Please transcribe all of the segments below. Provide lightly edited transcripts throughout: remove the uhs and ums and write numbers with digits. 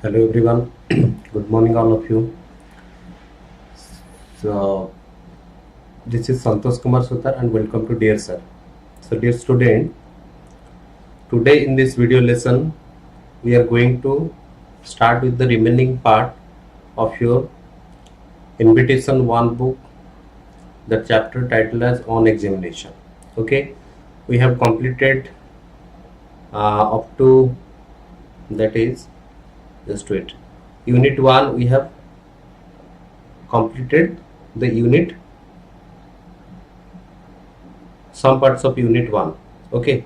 Hello everyone. Good morning all of you. So this is Santosh Kumar Sutar and welcome to dear sir. So dear student, today in this video lesson we are going to start with the remaining part of your invitation 1 book, the chapter titled as on examination. Okay, we have completed up to, that is, just wait, unit 1 we have completed the unit, some parts of unit 1. Okay,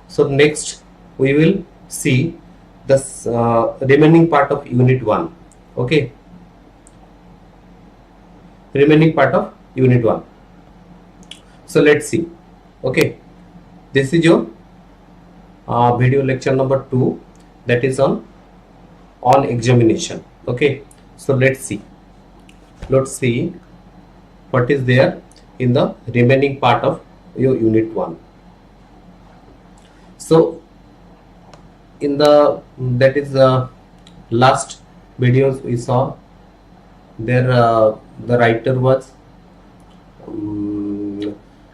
so next we will see the remaining part of unit 1. Okay, remaining part of unit 1. So let's see. Okay, this is your video lecture number 2, that is on examination. Okay, so let's see what is there in the remaining part of your unit 1. So in the last videos we saw there the writer was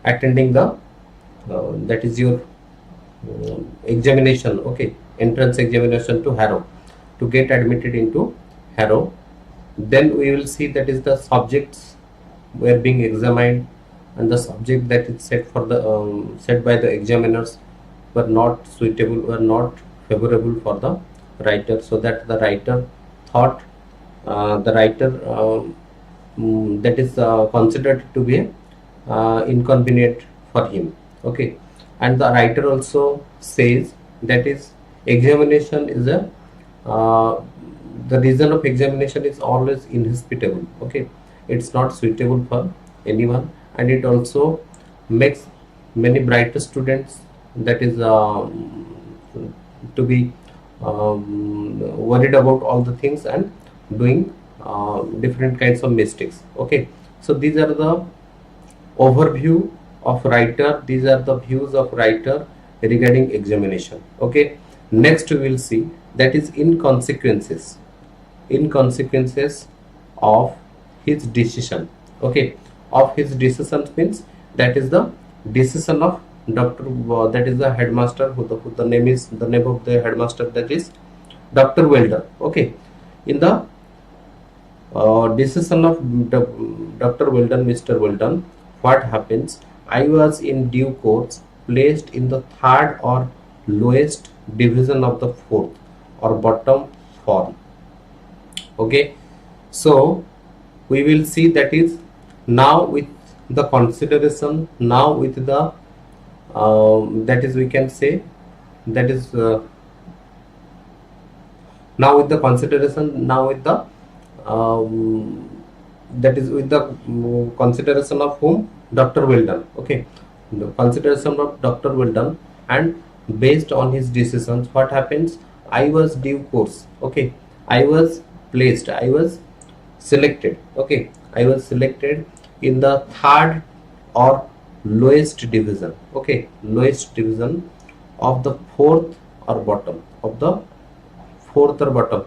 attending the that is your examination, okay, entrance examination to Harrow, to get admitted into Harrow. Then we will see that is the subjects were being examined, and the subject that is set for the set by the examiners were not suitable, were not favorable for the writer, so that the writer thought that is considered to be inconvenient for him. Okay, and the writer also says that is examination is a the reason of examination is always inhospitable. Okay, it's not suitable for anyone, and it also makes many brighter students, that is to be worried about all the things and doing different kinds of mistakes. Okay, so these are the overview of writer, these are the views of writer regarding examination. Okay, next we will see that is inconsequences of his decision. Okay, of his decision means that is the decision of Dr. That is the headmaster, who the name is, the name of the headmaster, that is Dr. Welder. Okay, in the decision of Dr. Weldon, Mr. Weldon, what happens? I was in due course placed in the third or lowest division of the fourth or bottom form. Okay, so we will see that is now with the consideration, now with the that is, we can say that is now with the consideration, now with the that is with the consideration of whom? Dr. Weldon. Okay, the consideration of Dr. Weldon, and based on his decisions, what happens? I was due course. Okay, I was placed, I was selected. Okay, I was selected in the third or lowest division. Okay, lowest division of the fourth or bottom, of the fourth or bottom.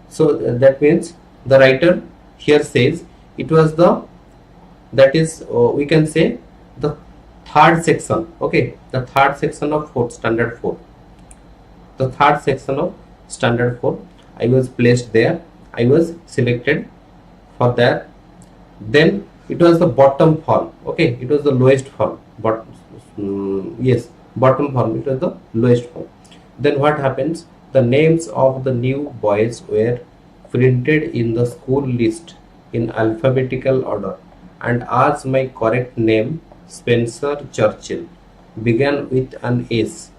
So that means the writer here says it was the, that is we can say the third section. Okay, the third section of fourth, standard 4, the third section of standard 4, I was placed there, I was selected for that. Then it was the bottom form. Okay, it was the lowest form, but yes, bottom form, it was the lowest form. Then what happens? The names of the new boys were printed in the school list in alphabetical order, and as my correct name, Spencer Churchill, began with an S,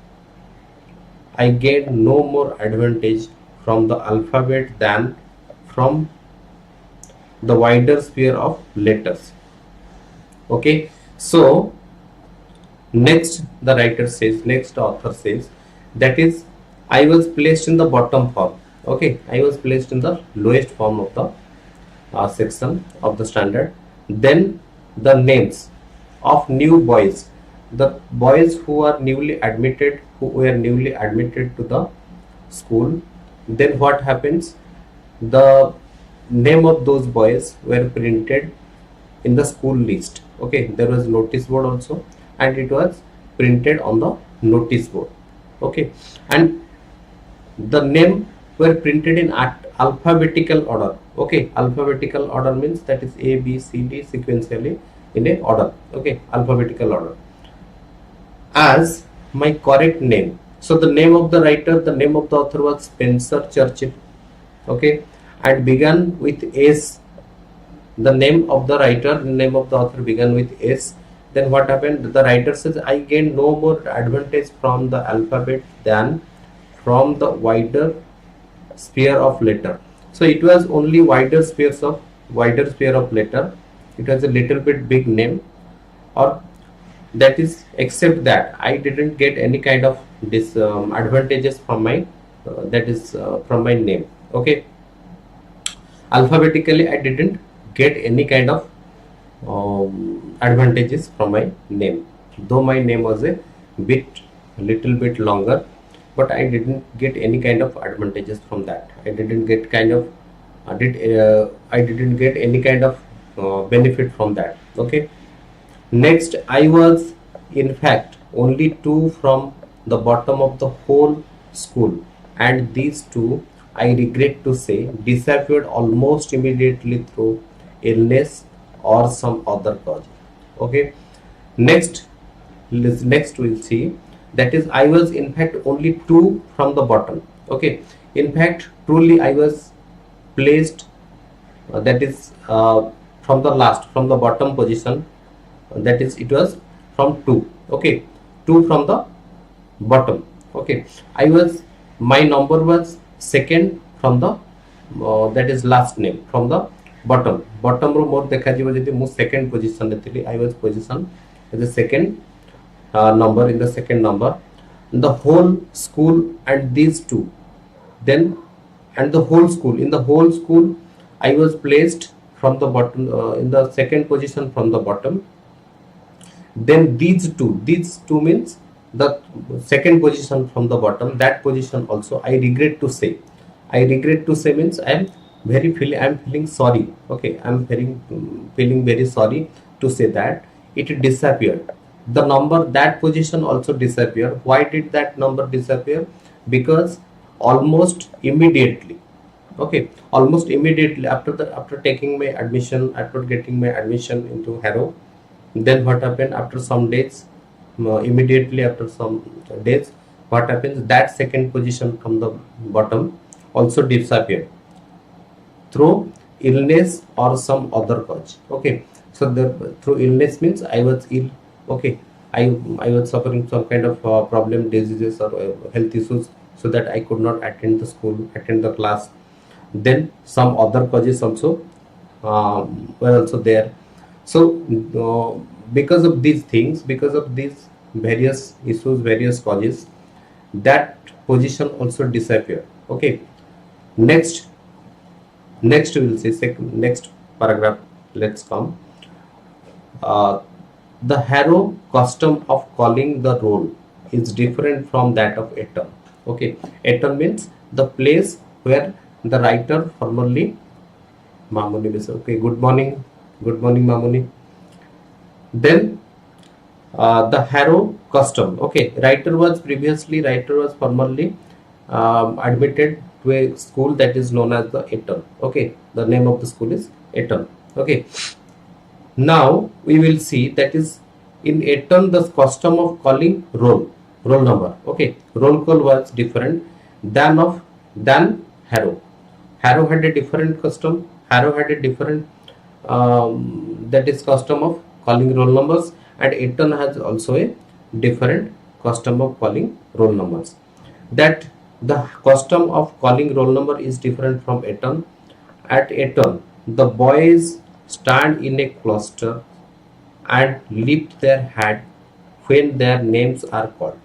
I gained no more advantage from the alphabet than from the wider sphere of letters. Okay, so next the writer says, next author says, that is I was placed in the bottom form. Okay, I was placed in the lowest form of the section of the standard. Then the names of new boys, the boys who are newly admitted, who were newly admitted to the school, Then what happens? The name of those boys were printed in the school list. Okay, there was notice board also, and it was printed on the notice board. Okay, and the name were printed in alphabetical order. Okay, alphabetical order means that is A, B, C, D sequentially in a order. Okay, alphabetical order as my correct name. So the name of the writer, the name of the author was Spencer Churchill. Okay, and began with S. The name of the writer, the name of the author began with S. Then what happened? The writer says, I gained no more advantage from the alphabet than from the wider sphere of letter. So it was only wider sphere of letter. It was a little bit big name, or that is, except that I didn't get any kind of this advantages from my from my name. Okay, alphabetically I didn't get any kind of advantages from my name, though my name was a little bit longer, but I didn't get any kind of advantages from that. I didn't get kind of I didn't get any kind of benefit from that. Okay, next, I was in fact only two from the bottom of the whole school, and these two, I regret to say, disappeared almost immediately through illness or some other cause. Okay, next, next we'll see, that is, I was in fact only two from the bottom. Okay, in fact, truly I was placed, that is, from the last, from the bottom position, that is, it was from 2. Okay, 2 from the bottom. Okay, my number was second from the that is last name from the bottom ro more dekha jibo jodi mu second position re thili. I was position as the second number, in the second number, the whole school, and these two, then, and the whole school, in the whole school I was placed from the bottom, in the second position from the bottom. Then these two means the second position from the bottom, that position also, I regret to say means I am feeling sorry. Okay, I am feeling very sorry to say that it disappeared. The number, that position also disappeared. Why did that number disappear? Because almost immediately, okay, almost immediately after taking my admission, after getting my admission into Harrow, then what happened? After some days, immediately after some days, what happens? That second position from the bottom also disappeared through illness or some other cause. Okay, so through illness means I was ill. Okay, I was suffering some kind of problem, diseases, or health issues, so that I could not attend the school, attend the class. Then some other causes also were also there. So because of these things, because of these various issues, various causes, that position also disappeared. Okay, next we will see next paragraph. Let's come. The Harrow custom of calling the roll is different from that of Eton. Okay, Eton means the place where the writer formerly, Mamuni is okay. Good morning, Mamuni. Then the Harrow custom. Okay, writer was formerly admitted to a school that is known as the Eton. Okay, the name of the school is Eton. Okay, now we will see, that is, in Eton the custom of calling roll number. Okay, roll call was different than Harrow. Harrow had a different custom. Harrow had a different that is custom of calling roll numbers, and Eton has also a different custom of calling roll numbers. That the custom of calling roll number is different from Eton. At Eton, the boys stand in a cluster and lift their hat when their names are called.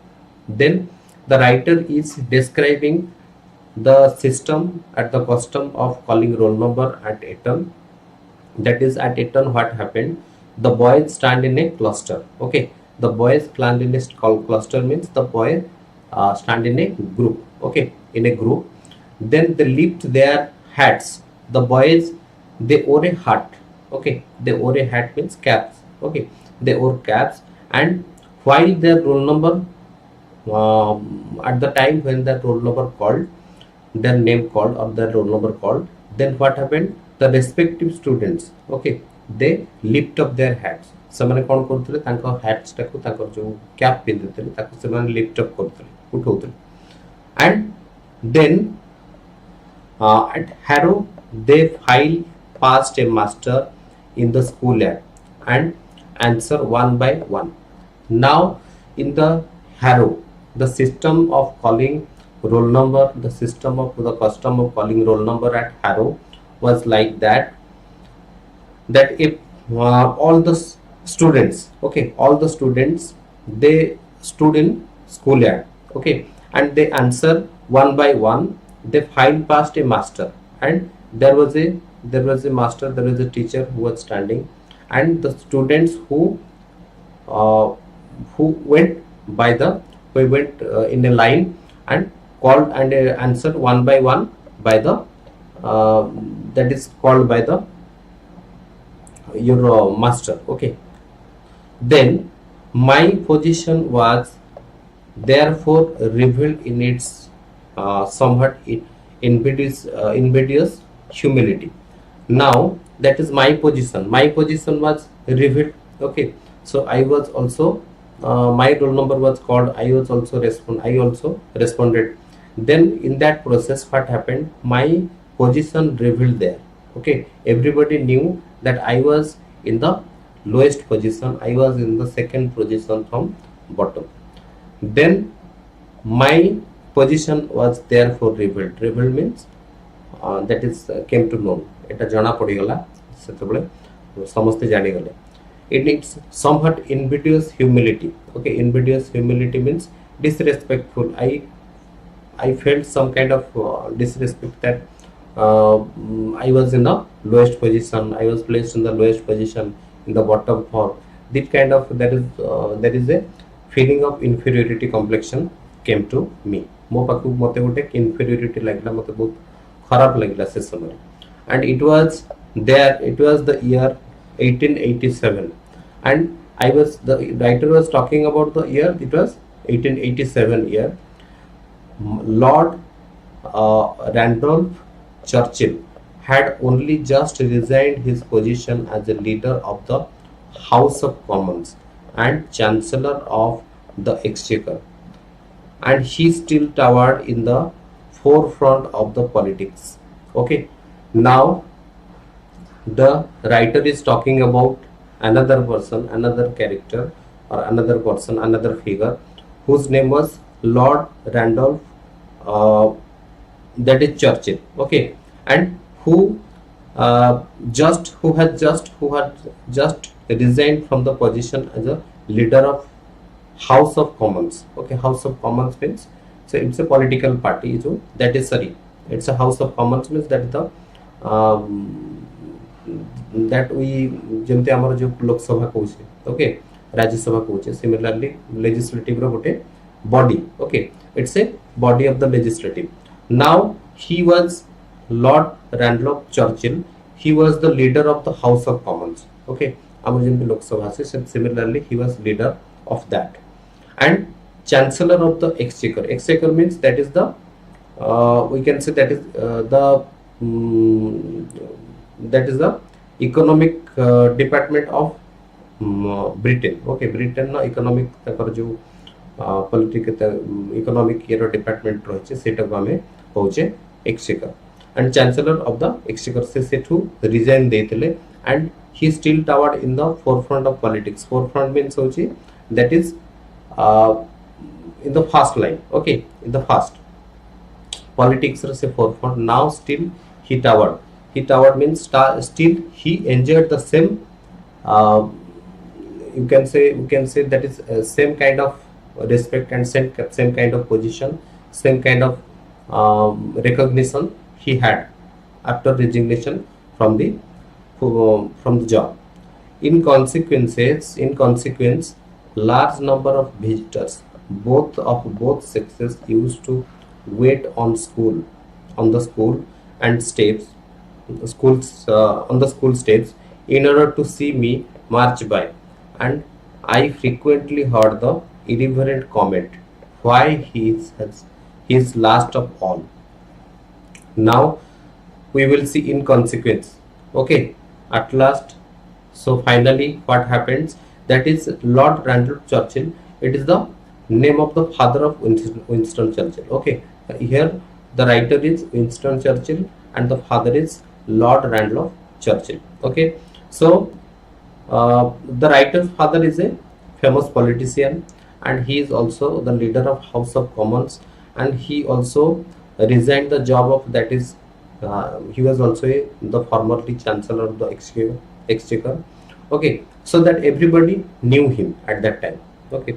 Then the writer is describing the system at the custom of calling roll number at Eton. That is, at Eton, what happened? The boys stand in a cluster. Okay, the boys stand in a cluster means the boys stand in a group. Okay, in a group. Then they lift their hats. The boys, they wore a hat. Okay, they wore a hat means caps. Okay, they wore caps, and while their roll number, at the time when that roll number called, their name called or their roll number called, then what happened? The respective students, okay, they lift up their hats. ସେମାନେ କ'ଣ କରୁଥିଲେ ତାଙ୍କ hats ଟାକୁ ତାଙ୍କର ଯୋଉ cap ପିନ୍ଧିଥିଲେ ତାକୁ ସେମାନେ lift up କରୁଥିଲେ, ଉଠଉଥିଲେ. And then at Harrow they file past a master in the school yard and answer one by one. Now in the Harrow, the system of calling roll number, the custom of calling roll number at Harrow was like that if all the students, okay, all the students, they stood in schoolyard, okay, and they answer one by one. They filed past a master, and there was a master, there was a teacher who was standing, and the students who went by the in a line and called and answered one by one by the that is called by the your master, okay. Then my position was therefore revealed in its somewhat invidious humility. Now that is my position. My position was revealed, okay. So I was also my roll number was called. I also responded. Then in that process, what happened? My position revealed there. Okay, everybody knew that I was in the lowest position. I was in the second position from bottom. Then my position was therefore revealed. Revealed means that is came to know. Eta jana पड़ीगला सेतबले समस्ते जानी गले. It needs somewhat invidious humility. Okay, invidious humility means disrespectful. I felt some kind of disrespect that I was in the lowest position. I was placed in the lowest position in the bottom form. This kind of there is a feeling of inferiority complexion came to me. मो पाखु मते गोटे inferiority लागला, मते बहुत खराब लागला से समय. And it was the year 1887, and the writer was talking about the year. It was 1887 year. Lord Randolph Churchill had only just resigned his position as a leader of the House of Commons and Chancellor of the Exchequer, and he still towered in the forefront of the politics. Okay, now the writer is talking about another person, another character, or another person, another figure whose name was Lord Randolph, that is Churchill, okay, and who had just resigned from the position as a leader of House of Commons. Okay, House of Commons means, so it's a political party. So that is it's a House of Commons means that the that we जेमते हमर जो Lok Sabha कहूचे, okay, Rajya Sabha कहूचे, similarly legislative रो गोटे body, okay, it's a body of the legislative. Now he was Lord Randolph Churchill. He was the leader of the House of Commons, okay. हमर जेमते लोकसभा से similarly he was leader of that, and Chancellor of the Exchequer. Exchequer means that is the we can say that is the economic department of Britain. Okay, Britain na economic ताकर जो political economic year department रहे सेटा को हमें पहुँचे Exchequer, and Chancellor of the Exchequer से Sethu resign देते and he still towered in the forefront of politics. Forefront means होची that is in the first line, okay, in the first politics से forefront. Now still he towered. He towered means still he enjoyed the same you can say that is same kind of respect and same kind of position, same kind of recognition he had after resignation from the job. In consequence, large number of visitors, both sexes, used to wait on school on the school and steps, schools on the school steps in order to see me march by, and I frequently heard the irreverent comment, "Why he is last of all." Now we will see in consequence. Okay, at last, so finally what happens, that is Lord Randolph Churchill. It is the name of the father of Winston Churchill. Okay, here the writer is Winston Churchill and the father is Lord Randolph Churchill. Okay, so the writer's father is a famous politician, and he is also the leader of House of Commons, and he also resigned the job of, that is he was also the formerly chancellor of the exchequer. Okay, so that everybody knew him at that time. Okay,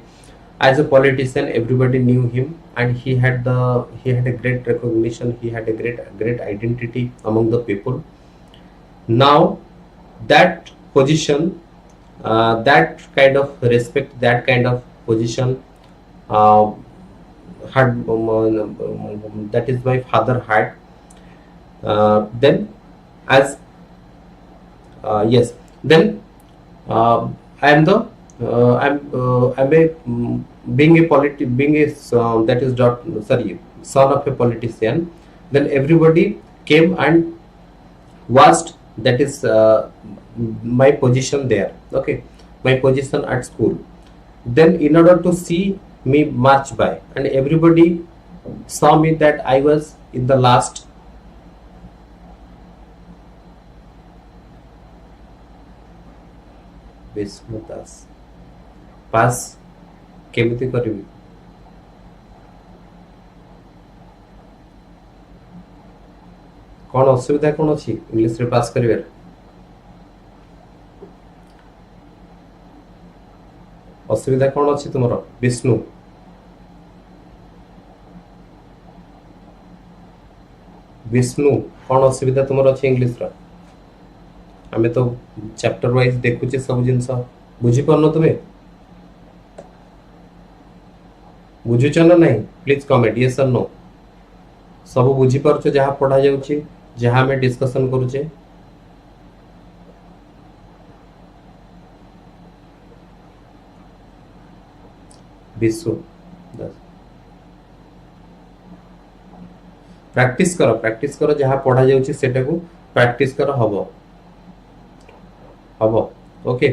as a politician everybody knew him, and he had a great recognition, he had a great identity among the people. Now that position, that kind of respect, that kind of position uh, had that is my father had. Then as yes, then I am the I'm a being a being a that is son of a politician. Then everybody came and watched, that is my position there. Okay, my position at school. Then in order to see me march by, and everybody saw me that I was in the last. Vishnu Das pass କେମିତି କରିବି? କ'ଣ ଅସୁବିଧା କ'ଣ ଅଛି ଇଂଲିଶରେ pass କରିବାରେ? ଅସୁବିଧା କ'ଣ ଅଛି ତୁମର ବିଷ୍ଣୁ? ବିଷ୍ଣୁ କ'ଣ ଅସୁବିଧା ତୁମର ଅଛି ଇଂଲିଶର? ଆମେ ତ ଚैप्टर वाइज देखुचे सब जिनस बुझीपारन, तुमे बुझुच ना नहीं? प्लीज कमेंट यस और नो। सब बुझी पारछ जहाँ पढ़ा जाउची, जहाँ में डिस्कशन करूचे? विश्व प्रैक्टिस करो जहाँ पढ़ा जाउची सेटा को प्रैक्टिस करो, हबो हबो। Okay,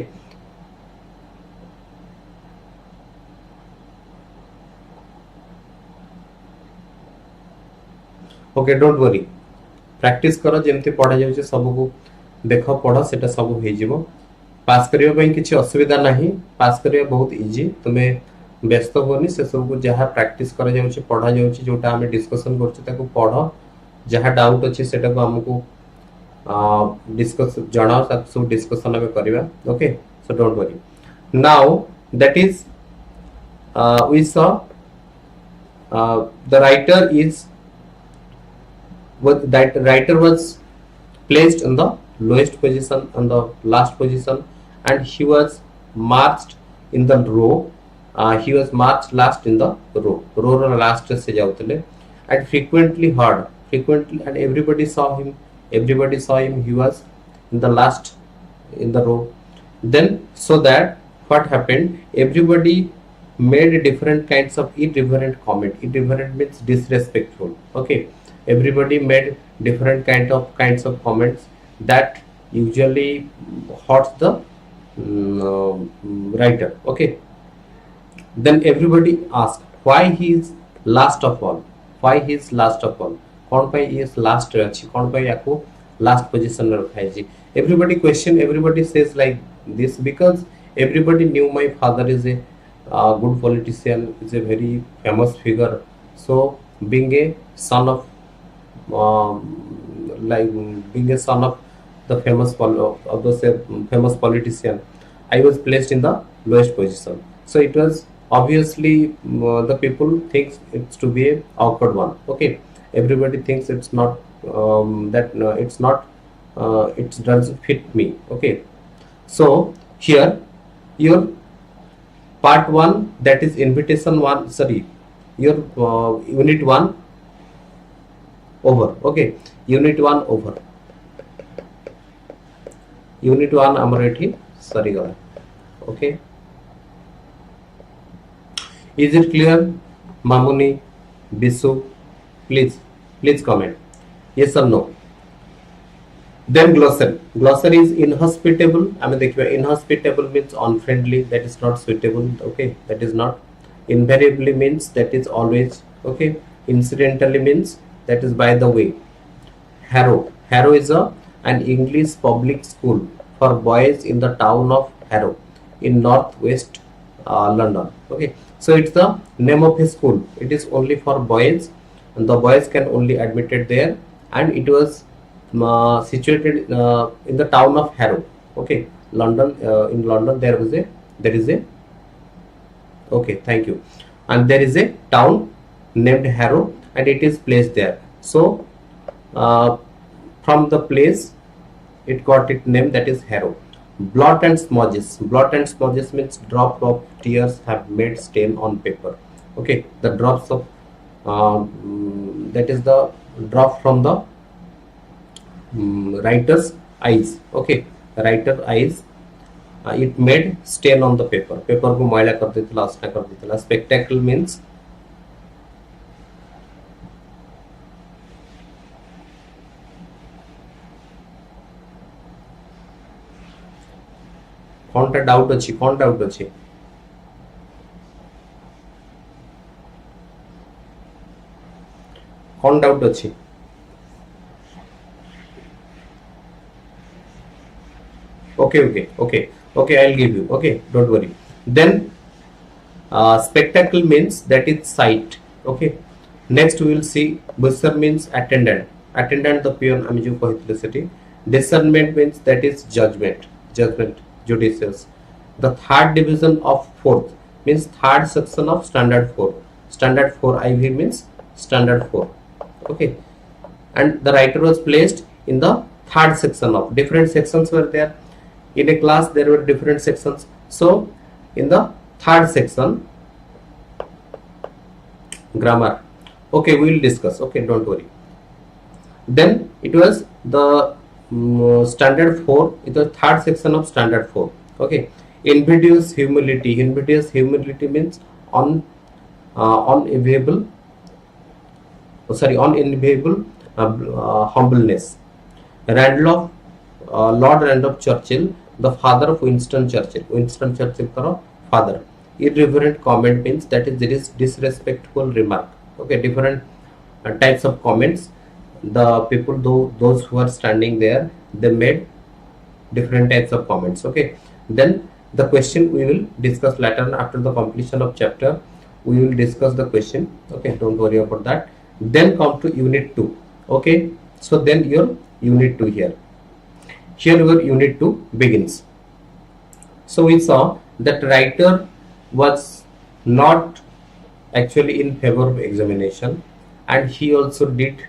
okay, don't worry, practice करो जेमती पढ़ा जाउची सब को देख पढ़, सेटा सब हो जिवो। पास करियो पई किछि असुविधा नाही, पास करियो बहुत इजी। तुमे व्यस्त होनी, से सब को जहाँ प्रैक्टिस करा जाउची, पढ़ा जाउची, जोटा हमें डिस्कशन करछु ताको पढ़, जहाँ डाउट अछि सेटा को हमको डिस्कस जणाओ, सब डिस्कशन हमें करिवा। Okay, so don't worry. Now that is we saw the writer is that writer was placed in the lowest position, on the last position, and he was marched in the row. He was marched last in the row last se jautile, and frequently, and everybody saw him, he was in the last in the row. Then so that what happened, everybody made different kinds of irreverent comment. Irreverent means disrespectful. Okay, everybody made different kinds of comments that usually hurts the writer. Okay, then everybody asked why he is last of all, कौन पाई ये last अछि, कौन पाई याको last position रे रखाई छी? everybody question, everybody says like this, because everybody knew my father is a good politician, is a very famous figure. So being a son of the famous politician, I was placed in the lowest position. So it was obviously the people thinks it's to be a awkward one. Okay, everybody thinks it's not it's not it doesn't fit me. Okay, so here your part 1, that is invitation 1, sorry, your unit 1. over. Okay, unit 1 over. Unit 1 amar ethi sari gala. Okay, is it clear? Mamuni, Bisu, please comment yes or no. Then glossary. Glossary is inhospitable. I mean, देखिए inhospitable means unfriendly. That is not suitable. Okay, that is not. Invariably means that is always. Okay. Incidentally means that is by the way. Harrow. Harrow is an English public school for boys in the town of Harrow in northwest London. Okay. So it's the name of his school. It is only for boys, and the boys can only admitted there. And it was situated in the town of Harrow. Okay, London. In London, there is a. Okay, thank you. And there is a town named Harrow, and it is placed there. So, from the place, it got its name, that is Harrow. Blot and smudges. Blot and smudges means drop of tears have made stain on paper. Okay, the drops of that is the drop from the writer's eyes. Okay, writer eyes. It made stain on the paper. Paper को मैला कर देता, असना कर देता. Spectacle means कौनटा doubt अच्छी कौन doubt अच्छी कौन डाउट अच्छी okay, I'll give you. Okay, don't worry. Then spectacle means that is sight. Okay, next we will see busser means attendant. Attendant the peon ami jo kahitile seti. Discernment means that is judgment, judicious. The third division of fourth means third section of standard 4. Standard 4 IV means standard 4. Okay, and the writer was placed in the third section of different sections were there. In a class there were different sections. So in the third section, grammar. Okay, we will discuss. Okay, don't worry. Then it was the standard 4. It was third section of standard 4. Okay, invidious humility. Invidious humility means unenviable humbleness. Randolph, Lord Randolph Churchill, the father of Winston Churchill. Winston Churchill karo father. Irreverent comment means that is there is disrespectful remark. Okay, different types of comments. The people, those who are standing there, they made different types of comments. Okay, then the question we will discuss later after the completion of chapter. We will discuss the question. Okay, don't worry about that. Then come to unit 2. Okay, so then your unit 2 here. Here your unit 2 begins. So we saw that writer was not actually in favor of examination, and he also did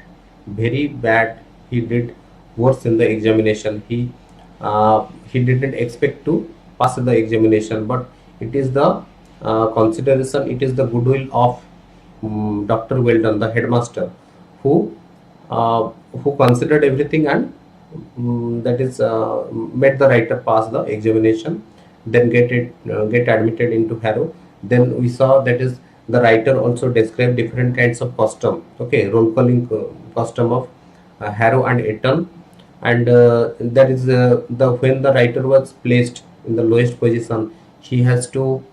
very bad. He did worse in the examination. He didn't expect to pass the examination, but it is the consideration, it is the goodwill of Dr. Weldon, the headmaster, who considered everything and that is made the writer pass the examination, then get admitted into Harrow. Then we saw that is the writer also described different kinds of custom. Okay, roll calling custom of Harrow and Eton, and that is when the writer was placed in the lowest position, he has to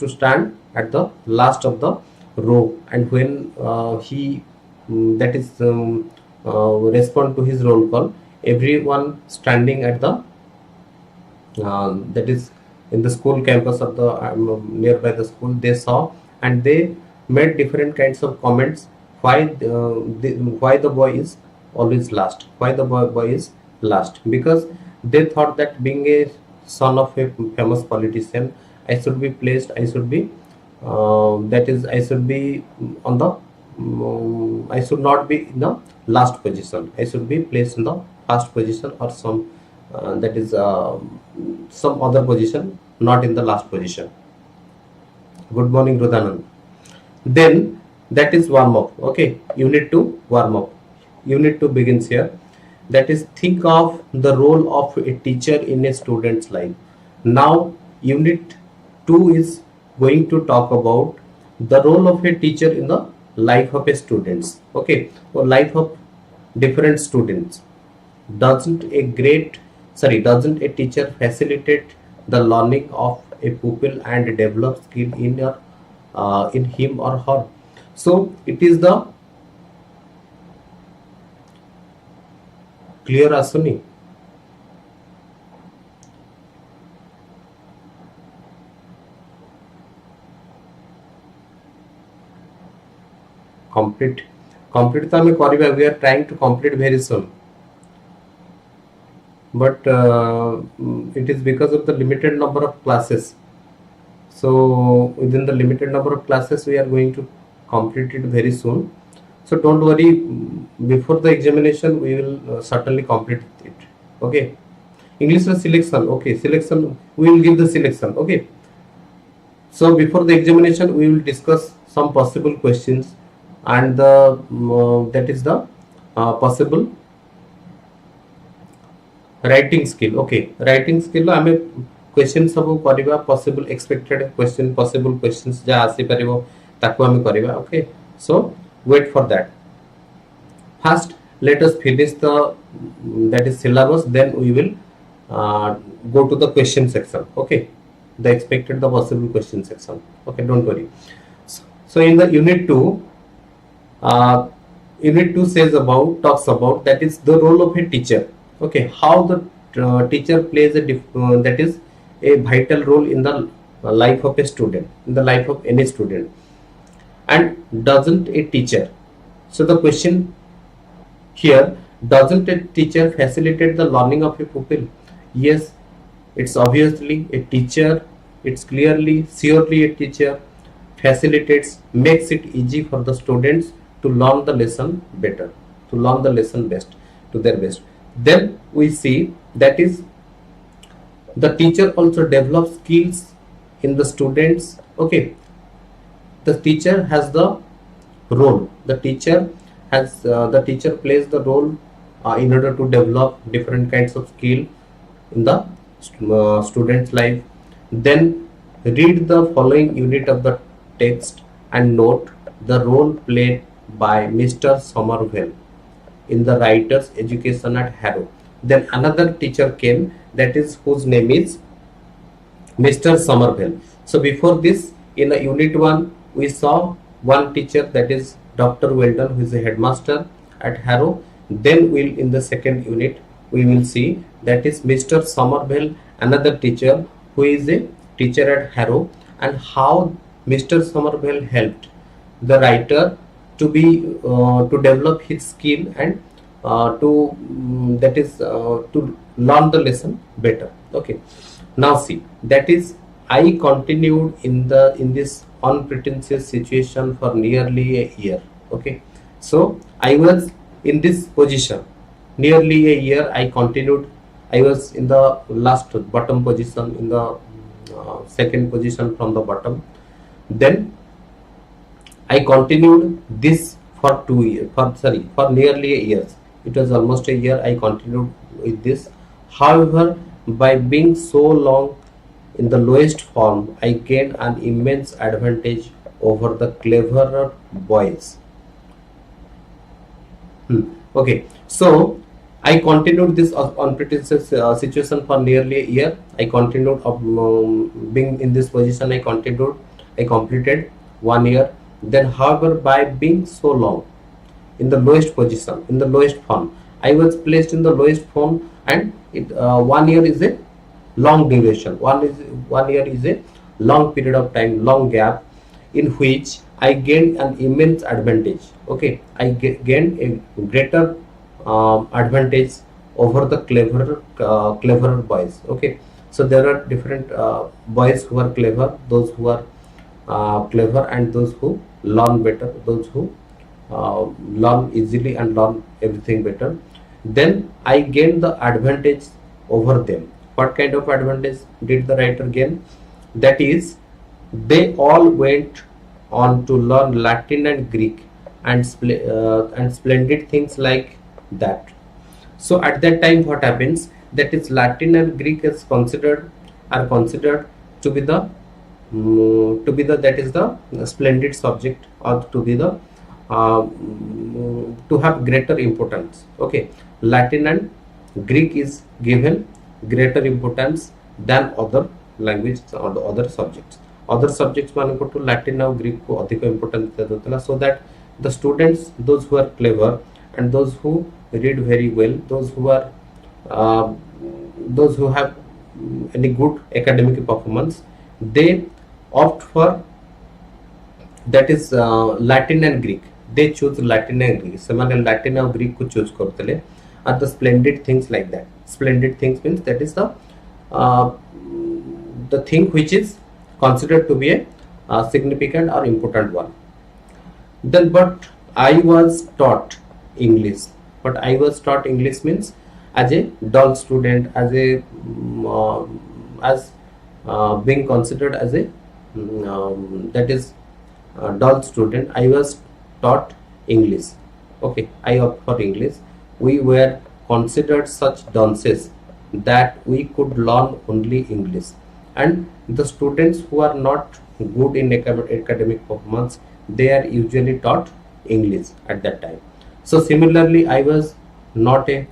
stand at the last of the row, and when he respond to his roll call, everyone standing at the that is in the school campus of the nearby the school, they saw and they made different kinds of comments. Why the boy is always last? Why the boy is last? Because they thought that being a son of a famous politician, I should be placed. I should be I should be on the. I should not be in the last position. I should be placed in the first position or some some other position, not in the last position. Good morning, Rudanand. Then That is warm up. Okay, you need to warm up. You need to begin here. That is, think of the role of a teacher in a student's life. Now, unit 2 is going to talk about the role of a teacher in the life of a students. Okay, or life of different students. Doesn't a teacher facilitate the learning of a pupil and develop skill in him or her? So it is the clear Asuni. Complete complete तो हमें करिबा, we are trying to complete very soon, but it is because of the limited number of classes. So within the limited number of classes we are going to complete it very soon. So don't worry, before the examination we will certainly complete it. Okay, English selection. Okay, selection, we will give the selection. Okay, so before the examination we will discuss some possible questions, and the that is the possible writing skill. Okay, writing skill आमे question सब करिबा, possible expected question, possible questions जा आसी परिबो ताको आमे करिबा. Okay, so wait for that. First let us finish the that is syllabus, then we will go to the question section. Okay, the expected, the possible question section. Okay, don't worry. So in the unit 2, unit 2 talks about that is the role of a teacher. Okay, how the teacher plays that is a vital role in the life of a student, in the life of any student. And doesn't a teacher, so the question here, doesn't a teacher facilitate the learning of a pupil? Yes, it's obviously a teacher, it's clearly, surely a teacher facilitates, makes it easy for the students to learn the lesson better, to learn the lesson best, to their best. Then we see that is the teacher also develops skills in the students. Okay, the teacher has the role, the teacher plays the role in order to develop different kinds of skill in the student's life. Then read the following unit of the text and note the role played by Mr. Somerville in the writer's education at Harrow. Then another teacher came, that is whose name is Mr. Somerville. So before this, in the unit 1 we saw one teacher, that is Dr. Weldon, who is a headmaster at Harrow. Then in the second unit we will see that is Mr. Somerville, another teacher who is a teacher at Harrow, and how Mr. Somerville helped the writer to be to develop his skill and to learn the lesson better. Okay, now see, that is I continued in this unpretentious situation for nearly a year. Okay, so I was in this position nearly a year. I continued. I was in the last bottom position, in the second position from the bottom. Then I continued this for for nearly a year. It was almost a year I continued with this. However, by being so long in the lowest form, I gained an immense advantage over the cleverer boys. Okay, so I continued this unpretentious situation for nearly a year. I continued being in this position. I completed 1 year. Then, however, by being so long in the lowest position, in the lowest form, I was placed in the lowest form, and 1 year is a long duration. 1 year is a long period of time, long gap, in which I gained an immense advantage. Okay, I gained a greater advantage over the cleverer boys. Okay, so there are different boys who are clever, those who are clever, and those who learn better, those who learn easily and learn everything better. Then I gained the advantage over them. What kind of advantage did the writer gain? That is, they all went on to learn Latin and Greek and splendid things like that. So at that time, what happens? That is, Latin and Greek is considered to be the that is the splendid subject, or to be the to have greater importance. Okay, Latin and Greek is given greater importance than other language or the other subjects. Other subjects ମାନଙ୍କୁ to Latin ଆଉ Greek को ଅଧିକ importance ଦିଆଯାଉଥିଲା, so that the students, those who are clever and those who read very well, uh, those who have any good academic performance, they opt for that is Latin and Greek. They choose Latin and Greek. ସେମାନେ Latin ଆଉ Greek को choose କରୁଥିଲେ. Are the splendid things like that. Splendid things means that is the thing which is considered to be a significant or important one. Then, but I was taught English. But I was taught English means as a dull student, as a being considered as a that is dull student. I was taught English. Okay, I opt for English. We were considered such dunces that we could learn only English, and the students who are not good in academic performance, they are usually taught English at that time. So similarly, I was not a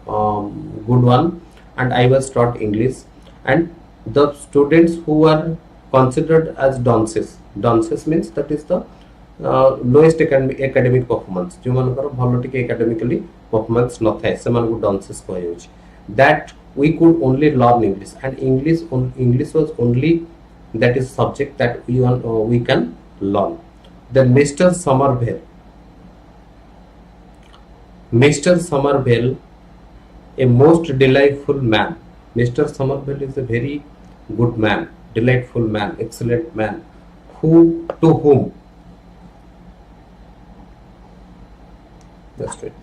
good one, and I was taught English, and the students who are considered as dunces means that is the lowest academic performance, जो मानकर भलो टिके academically performance न थाए से मानको dunces को आयोज, that we could only learn English, and English was only that is subject that we can learn. Then Mr. Somerville, a most delightful man. Mr. Somerville is a very good man, delightful man, excellent man, to whom that's it.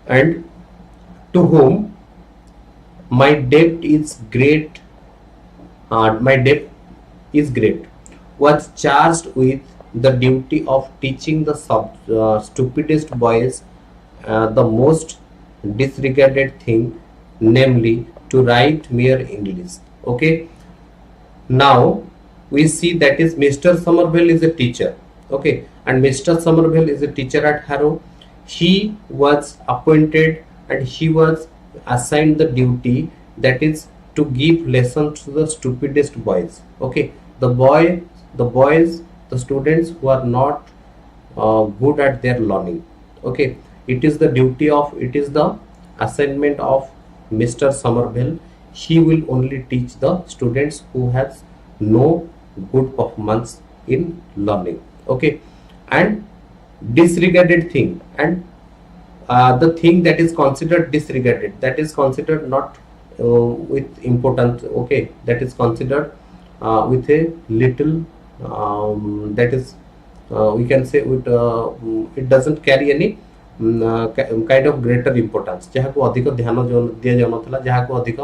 And to whom my debt is great, was charged with the duty of teaching the stupidest boys the most disregarded thing, namely to write mere English. Okay, now we see that is Mr. Somerville is a teacher. Okay, and Mr. Somerville is a teacher at Harrow. He was appointed and he was assigned the duty that is to give lessons to the stupidest boys. Okay, the students who are not good at their learning. Okay, it is the assignment of Mr. Somerville. He will only teach the students who has no good performance in learning. Okay, and disregarded thing, and the thing that is considered disregarded, that is considered not with importance. Okay, that is considered with a little that is we can say with it doesn't carry any kind of greater importance, जहाँ को अधिक ध्यान दिया जाना था, जहाँ को अधिक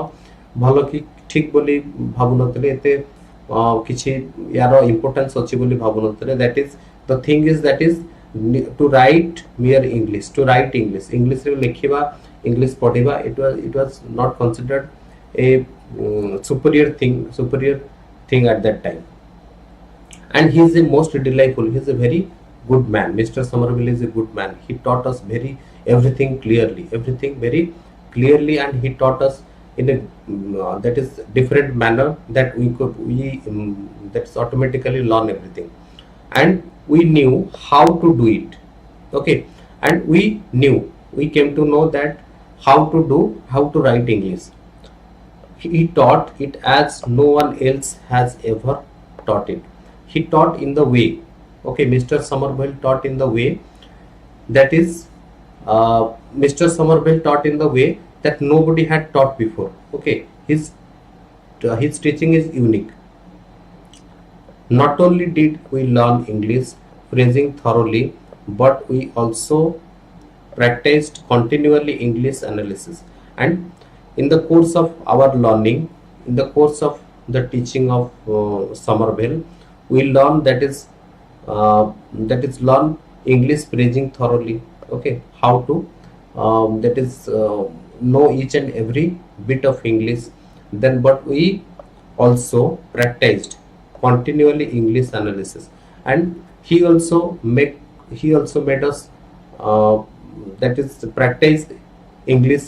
भलो कि ठीक बोली भावुनतले एते किछि यारो importance अछि बोली भावुनतले. That is the thing is that is to write mere English, to write English रे लिखिबा, English पढ़िबा, it was not considered a superior thing at that time. And he is a most delightful, he is a very good man. Mr. Somerville is a good man. He taught us everything very clearly, and he taught us in a that is different manner that we that's automatically learn everything, and we knew how to do it. Okay, and we came to know that how to write English. He taught it as no one else has ever taught it. He taught in the way. Okay, Mr. Somerville taught in the way that is Mr. Somerville taught in the way that nobody had taught before. Okay, his teaching is unique. Not only did we learn English phrasing thoroughly, but we also practiced continually English analysis. And in the course of our learning, in the course of the teaching of Somerville, we learn that is learn English phrasing thoroughly. Okay, how to that is know each and every bit of English. Then, but we also practiced continually English analysis, and he also made us uh, that is practice English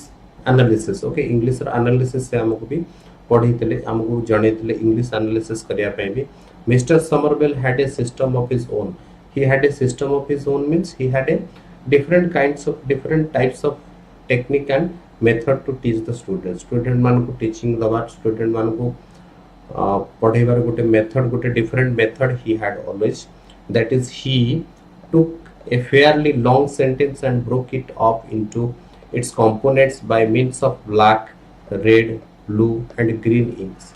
analysis. Okay, English analysis से हमको भी पढ़ी थे, हमको जाने थे English analysis करिया पे भी. Mr. Somerville had a system of his own. He had a system of his own means he had a different types of technique and method to teach the students. Student मान को teaching दवा, student मान को पढ़ेबार गोटे method, गोटे different method he had always. That is, he took a fairly long sentence and broke it up into its components by means of black, red, blue and green inks.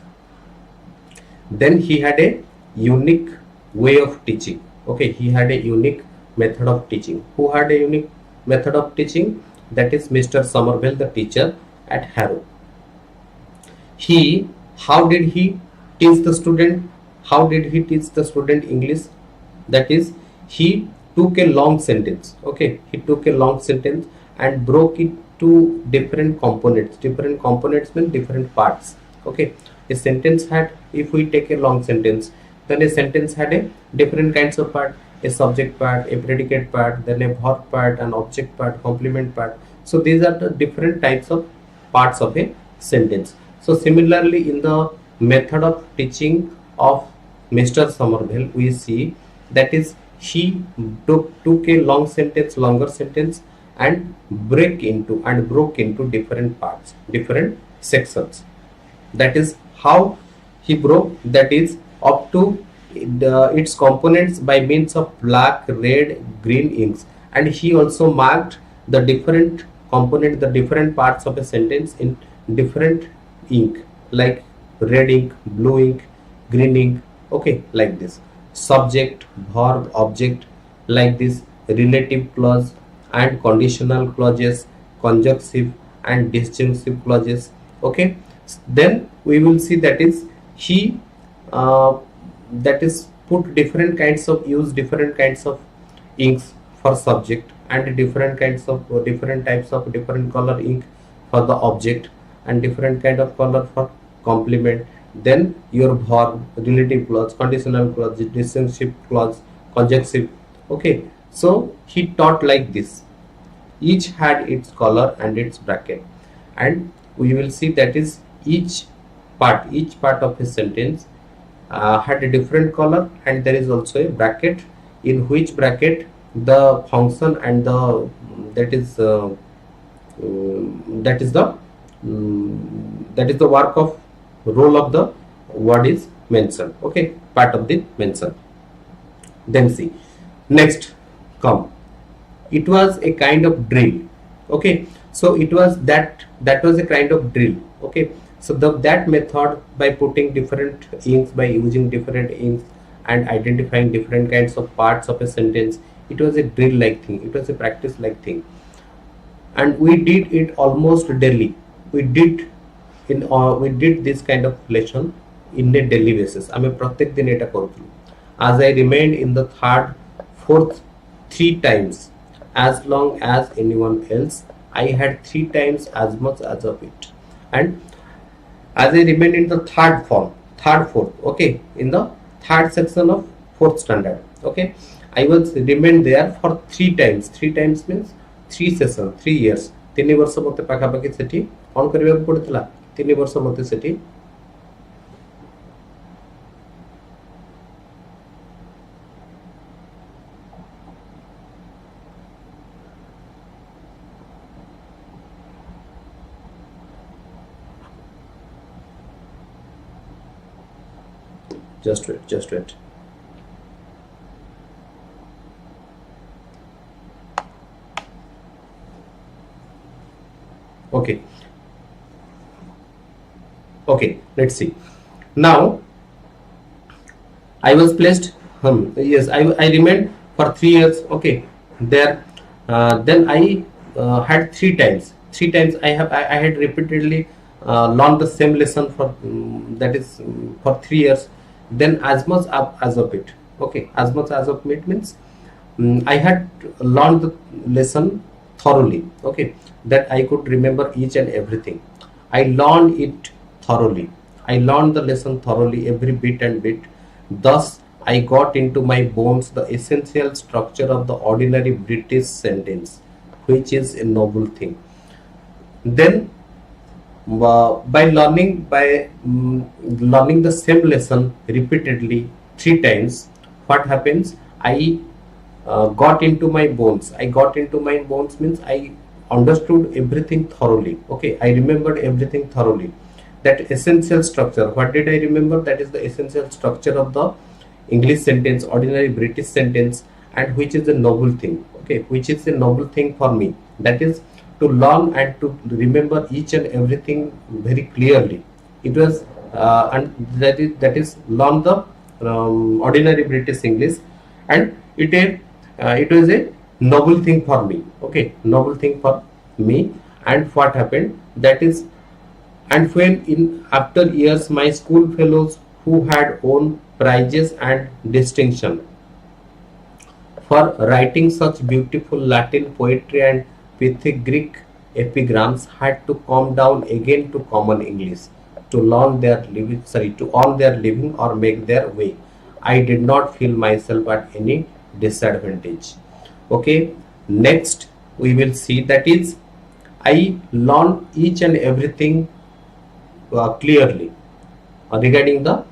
Then he had a unique way of teaching. Okay, he had a unique method of teaching. Who had a unique method of teaching? That is Mr. Somerville, the teacher at Harrow. How did he teach the student? How did he teach the student English? That is, he took a long sentence. Okay, he took a long sentence and broke it to different components. Different components mean different parts. Okay, a sentence had, if we take a long sentence, then a sentence had a different kinds of part: a subject part, a predicate part, then a verb part, an object part, complement part. So these are the different types of parts of a sentence. So similarly, in the method of teaching of Mr. Somerville, we see that is, he took a longer sentence and broke into different parts, different sections. That is how he broke, that is up to its components by means of black, red, green inks. And he also marked the different component, the different parts of a sentence in different ink, like red ink, blue ink, green ink. Okay, like this: subject, verb, object, like this, relative clause and conditional clauses, conjunctive and disjunctive clauses. Okay, then we will see that is, he that is put different kinds of, use different kinds of inks for subject, and different types of different color ink for the object, and different kind of color for complement. Then your verb, relative clause, conditional clause, disjunctive clause, conjunctive. Okay, so he taught like this. Each had its color and its bracket, and we will see that is, each part of a sentence had a different color, and there is also a bracket, in which bracket the function and the that is the work of role of the word is mentioned. Okay, part of the mention. Then see, next come, it was a kind of drill. Okay, so it was that was a kind of drill. Okay, so that method, by putting different inks, by using different inks and identifying different kinds of parts of a sentence, it was a drill like thing, it was a practice like thing, and we did it almost daily. We did this kind of lesson in a daily basis. आमे प्रत्येक दिन एटा करूथलु. As I remained in the third, fourth 3 times as long as anyone else, I had 3 times as much as of it. And as I remained in the third, fourth, okay, in the third section of 4th standard, okay, I was remained there for 3 times. 3 times means 3 session, 3 years. 3 वर्ष मते पाखा पाखी सेठी on करिया पड़तला. 3 वर्ष मते सेठी just wait. Okay, let's see. Now I was placed, yes, I remained for 3 years. Okay, there. Then I had three times I had repeatedly learned the same lesson for that is for 3 years. Then as much as of it, okay, as much as of it means I had learned the lesson thoroughly, okay, that I could remember each and everything. I learned it thoroughly. I learned the lesson thoroughly, every bit and bit. Thus, I got into my bones the essential structure of the ordinary British sentence, which is a noble thing. Then, by learning the same lesson repeatedly 3 times, what happens? I got into my bones. I got into my bones means I understood everything thoroughly. Okay, I remembered everything thoroughly. That essential structure. What did I remember? That is the essential structure of the English sentence, ordinary British sentence, and which is a noble thing. Okay, which is a noble thing for me. That is to learn and to remember each and everything very clearly. It was and that is learn the ordinary British English, and it was a noble thing for me. Okay, noble thing for me. And what happened? That is, and when in after years my school fellows who had won prizes and distinction for writing such beautiful Latin poetry and pithy Greek epigrams had to come down again to common English to learn their living, to earn their living or make their way. I did not feel myself at any disadvantage. Okay, next we will see, that is I learned each and everything clearly regarding the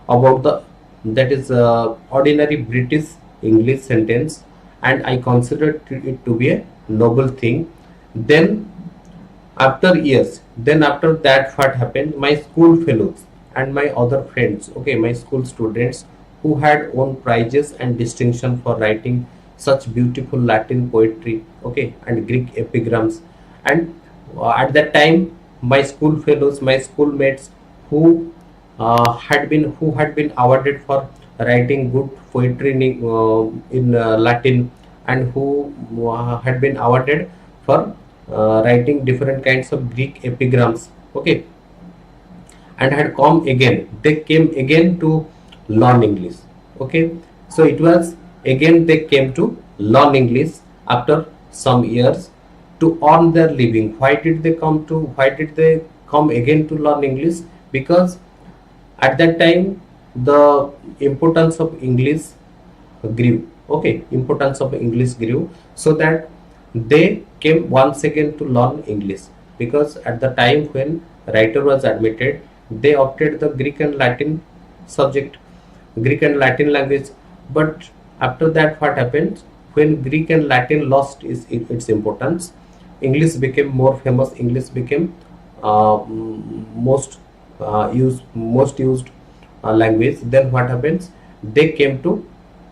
about the that is ordinary British English sentence, and I considered it to be a noble thing. Then after years, then after that what happened? My school fellows and my other friends, okay, my school students who had won prizes and distinction for writing such beautiful Latin poetry, okay, and Greek epigrams, and at that time my school fellows, my schoolmates who had been awarded for writing good poetry in Latin, and who had been awarded for writing different kinds of Greek epigrams, okay, and had come again. They came again to learn English. Okay, so it was again they came to learn English after some years to earn their living. Why did they come to? Why did they come again to learn English? Because at that time the importance of English grew. Okay, importance of English grew, so that they came once again to learn English. Because at the time when writer was admitted, they opted the Greek and Latin subject, Greek and Latin language. But after that what happened? When Greek and Latin lost its importance, English became more famous. English became most used language. Then what happens? They came to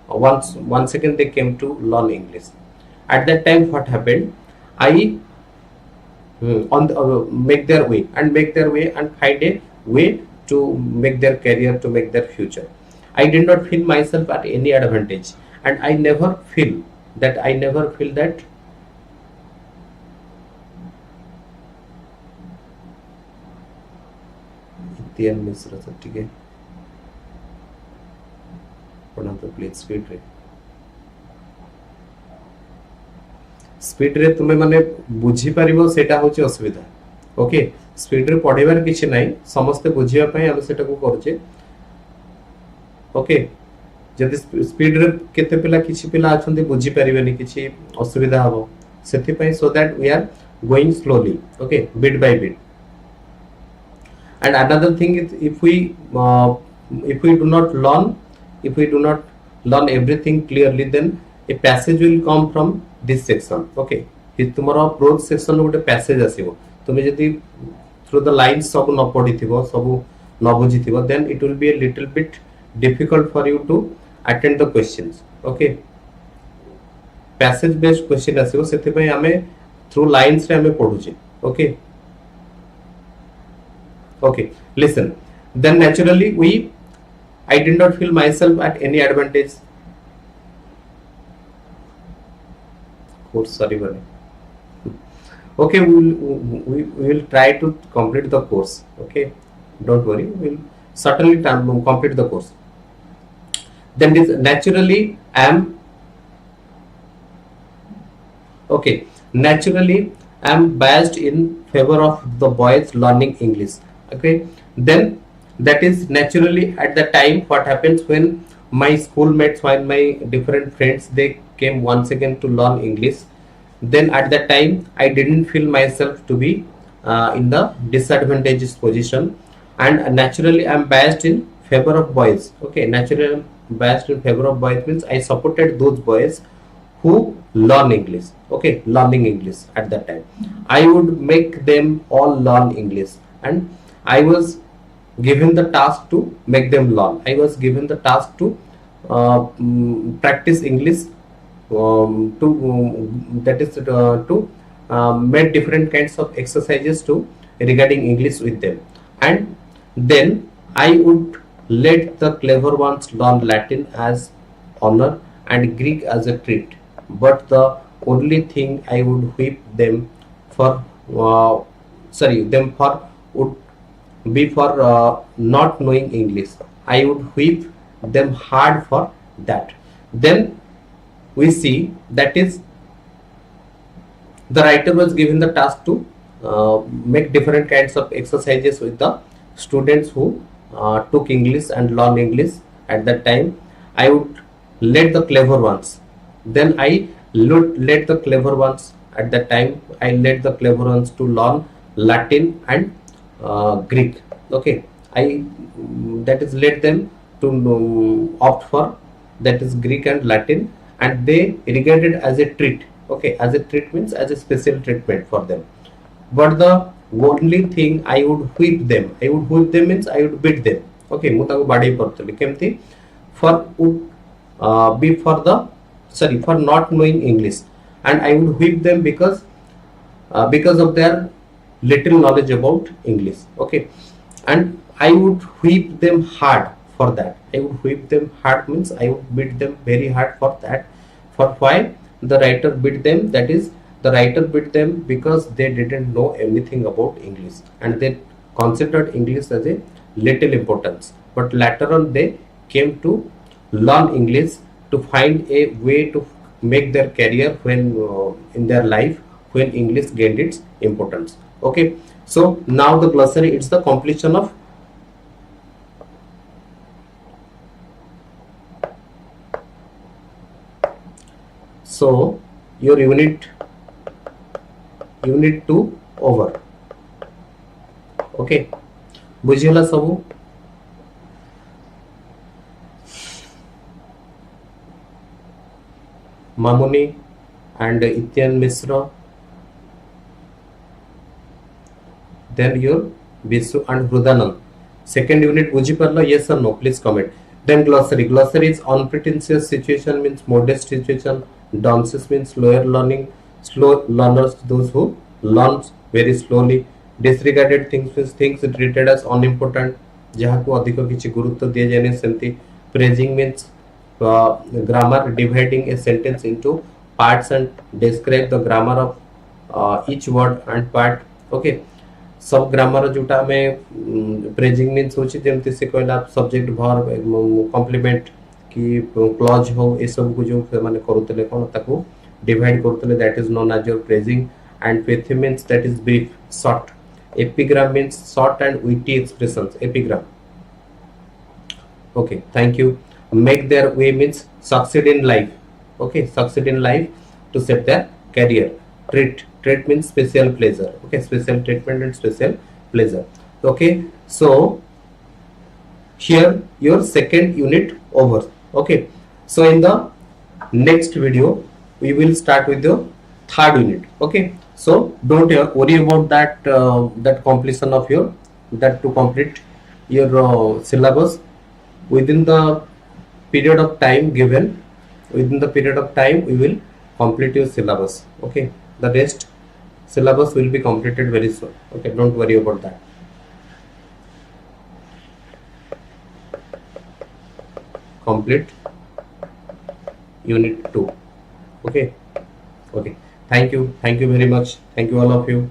once again they came to learn English. At that time what happened? I on the, make their way and find a way to make their career, to make their future. I did not feel myself at any advantage, and I never feel that इतिहास मिश्र sir ठीक है पढ़ा तो please speed रे तुम्हें माने बुझी परिबो सेटा होची असुविधा. ओके, स्पीड रे पढेबार किछि नाही, समस्त बुझिबा पई हम सेटा को करछे. ओके, जदि स्पीड रे केते पिला किछि पिला अछंती बुझी परिबेनी, किछि असुविधा हबो, सेति पई so that we are going slowly. Okay, bit by bit. And another thing is, if we do not learn everything clearly, then a passage will come from this section. Okay, तुम्हारा prose section रो गोटे passage आसीबो. तुमे जदि through the lines सब न पढिथिबो, सब न बुझिथिबो, then it will be a little bit difficult for you to attend the questions. Okay, passage based question आसीबो, सेति पई हमें through lines रे हमें पढुचे. Okay. Okay, listen. Then naturally I did not feel myself at any advantage. course sorry Bari. Okay, we will try to complete the course. Okay, don't worry, we will certainly complete the course. Then this naturally I am okay, naturally I am biased in favor of the boys learning English. Okay, then that is naturally at the time what happens when my schoolmates, while my different friends, they came once again to learn English. Then at that time I didn't feel myself to be in the disadvantageous position, and naturally I'm biased in favor of boys. Okay, naturally I'm biased in favor of boys means I supported those boys who learn English. Okay, learning English at that time I would make them all learn English, and I was given the task to make them learn. I was given the task to practice English, to that is to make different kinds of exercises to regarding English with them. And then I would let the clever ones learn Latin as honor and Greek as a treat, but the only thing I would whip them for them for would be for not knowing English. I would whip them hard for that. Then we see that is the writer was given the task to make different kinds of exercises with the students who took English and learn English at that time. I would let the clever ones. Then I let the clever ones at that time. I let the clever ones to learn Latin and Greek. Okay, I that is let them to opt for that is Greek and Latin, and they regarded as a treat. Okay, as a treat means as a special treatment for them. But the only thing I would whip them. I would whip them means I would beat them. Okay, ମୁଁ ତାକୁ ବାଡେଇ ପଡୁଥିଲି କେମିତି for would be for the for not knowing English, and I would whip them because of their little knowledge about English. Okay, and I would whip them hard for that. I would whip them hard means I would beat them very hard for that. For why the writer beat them? That is, the writer beat them because they didn't know anything about English and they considered English as a little importance. But later on they came to learn English to find a way to make their career when in their life when English gained its importance. Okay, so now the glossary, it's the completion of so your unit 2 over. Okay, बुझिला सबू Mamuni and Etienne Misra, then your Bisu and Hrudanand. Second unit buझी parla? Yes or no? Please comment. Then glossary. Glossary is unpretentious situation means modest situation. Dunces means lower learning, slow learners, those who learn very slowly. Disregarded things means things treated as unimportant, जहाँ को अधिक किसी गुरुत्व दिए जाने सेंती. Praising means grammar, dividing a sentence into parts and describe the grammar of each word and part. Okay, सब grammar जोटा में प्रेजिंग मीन्स होची जेमती से कहला सब्जेक्ट वर्ब कॉम्प्लीमेंट की क्लॉज हो ए सब को जो माने करूतले कोन ताको डिवाइड करूतले, that is known as your phrasing. And pithy means that is brief short. Epigram means short and witty expressions. Epigram. Okay, thank you. Make their way means succeed in life. Okay, succeed in life to set their career. Treat means special pleasure. Okay, special treatment and special pleasure. Okay, so here your second unit over. Okay, so in the next video we will start with the third unit. Okay, so don't worry about that that completion of your that to complete your syllabus within the period of time given. Within the period of time we will complete your syllabus. Okay, the rest syllabus will be completed very soon. Okay, don't worry about that. Complete unit 2. Okay, Okay, thank you very much, thank you all of you.